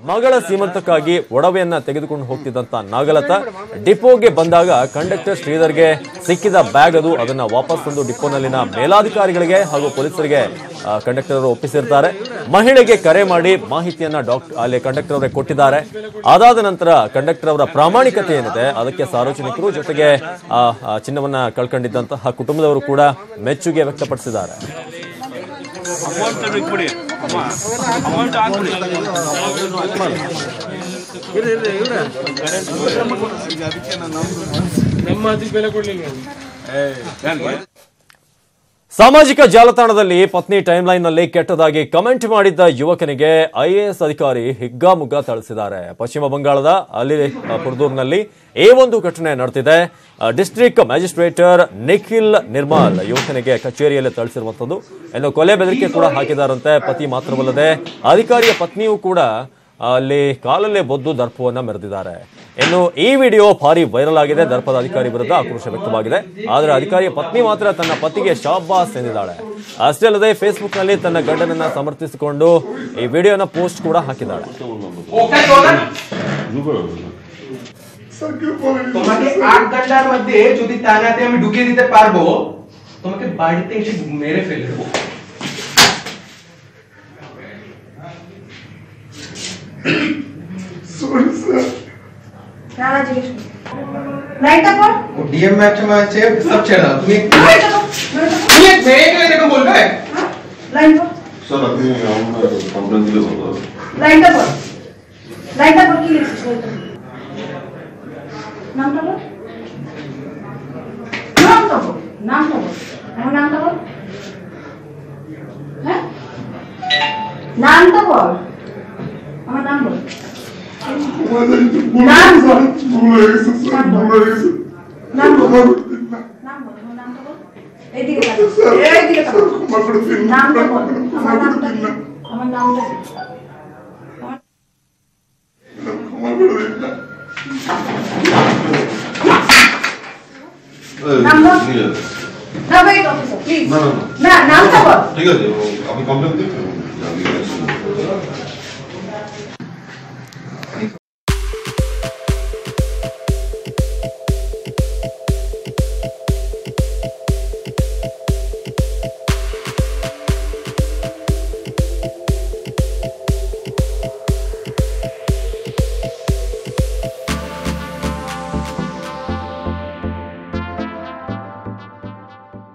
ಮಗಳ ಸೀಮಂತಕ್ಕಾಗಿ ಒಡವೆಯನ್ನ ತೆಗೆದುಕೊಂಡು ಹೋಗ್ತಿದ್ದಂತ ನಾಗಲತಾ ಡಿಪೋಗೆ ಬಂದಾಗ ಕಂಡಕ್ಟರ್ ಶ್ರೀಧರ್ಗೆ ಸಿಕ್ಕಿದ ಬ್ಯಾಗ್ ಅದನ್ನ ವಾಪಸ್ ತಂದು ಡಿಪೋನಲ್ಲಿನ ಮೇಲಾಧಿಕಾರಿಗಳಿಗೆ ಹಾಗೂ ಪೊಲೀಸರಿಗೆ ಕಂಡಕ್ಟರ್ ಅವರು ಒಪ್ಪಿಸಿರ್ತಾರೆ. ಮಹಿಳೆಗೆ ಕರೆ ಮಾಡಿ ಮಾಹಿತಿಯನ್ನ ಅಲ್ಲಿ ಕಂಡಕ್ಟರ್ ಅವರೇ ಕೊಟ್ಟಿದ್ದಾರೆ. ಅದಾದ ನಂತರ ಕಂಡಕ್ಟರ್ ಅವರ ಪ್ರಾಮಾಣಿಕತೆ ಏನಿದೆ ಅದಕ್ಕೆ ಸಾರ್ವಜನಿಕರು ಜೊತೆಗೆ ಚಿನ್ನವನ್ನ ಕಳ್ಕೊಂಡಿದ್ದಂತಹ ಕುಟುಂಬದವರು ಕೂಡ ಮೆಚ್ಚುಗೆ ವ್ಯಕ್ತಪಡಿಸಿದ್ದಾರೆ. ಸಾಮಾಜಿಕ ಜಾಲತಾಣದಲ್ಲಿ ಪತ್ನಿ ಟೈಮ್ಲೈನ್ ನಲ್ಲಿ ಕೆಟ್ಟದಾಗಿ ಕಮೆಂಟ್ ಮಾಡಿದ್ದ ಯುವಕನಿಗೆ ಐಎಎಸ್ ಅಧಿಕಾರಿ ಹಿಗ್ಗಾಮುಗ್ಗಾ ಥಳಿಸಿದ್ದಾರೆ. ಪಶ್ಚಿಮ ಬಂಗಾಳದ ಅಲಿಪುರ್ದೂರ್ನಲ್ಲಿ ಒಂದು ಘಟನೆ ನಡೆದಿದೆ. ಡಿಸ್ಟ್ರಿಕ್ಟ್ ಮ್ಯಾಜಿಸ್ಟ್ರೇಟರ್ ನಿಖಿಲ್ ನಿರ್ಮಲ್ ಯುವಕನಿಗೆ ಕಚೇರಿಯಲ್ಲಿ ಥಳಿಸಿರುವಂತದ್ದು. ಇನ್ನು ಕೊಲೆ ಬೆದರಿಕೆ ಕೂಡ ಹಾಕಿದಾರಂತೆ. ಪತಿ ಮಾತ್ರವಲ್ಲದೆ ಅಧಿಕಾರಿಯ ಪತ್ನಿಯೂ ಕೂಡ ಅಲ್ಲಿ ಕಾಲಲ್ಲೇ ಬೊದ್ದು ದರ್ಪವನ್ನ ಮೆರೆದಿದ್ದಾರೆ. ಇನ್ನು ಈ ವಿಡಿಯೋ ಭಾರಿ ವೈರಲ್ ಆಗಿದೆ. ದರ್ಪದ ಅಧಿಕಾರಿ ವಿರುದ್ಧ ಆಕ್ರೋಶ ವ್ಯಕ್ತವಾಗಿದೆ. ಆದರೆ ಅಧಿಕಾರಿಯ ಪತ್ನಿ ಮಾತ್ರ ತನ್ನ ಪತಿಗೆ ಶಾಬಾಸ್ ಎಂದಿದ್ದಾಳೆ. ಅಷ್ಟೇ ಅಲ್ಲದೆ ಫೇಸ್ಬುಕ್ ನಲ್ಲಿ ತನ್ನ ಗಂಡನನ್ನ ಸಮರ್ಥಿಸಿಕೊಂಡು ಈ ವಿಡಿಯೋನ ಪೋಸ್ಟ್ ಕೂಡ ಹಾಕಿದ್ದಾಳೆ. তোমাকে 8 ঘন্টার মধ্যে যদি থানাতে আমি ঢুকিয়ে দিতে পারবো তোমাকে বাড়িতে এসে মেরে ফেলবো। সরি স্যার নানা জিজ্ঞেস লাইটটা পড় वो डीएम मैच में আছে सब चला তুমি एक देखो बोल रहा है लाइन पढ़ सर আপনি আমরা কমপ্লেইন দিলে বলবো लाइटটা পড় কি লিখছিস নামটা বল নামটা বল আমার নামটা বল হ্যাঁ নামটা বল আমার নাম বল নাম বল নাম বল নামটা বল এইদিকে নামটা বল আমার নামটা ঠিক আছে আমি কমপ্লেইন দিচ্ছি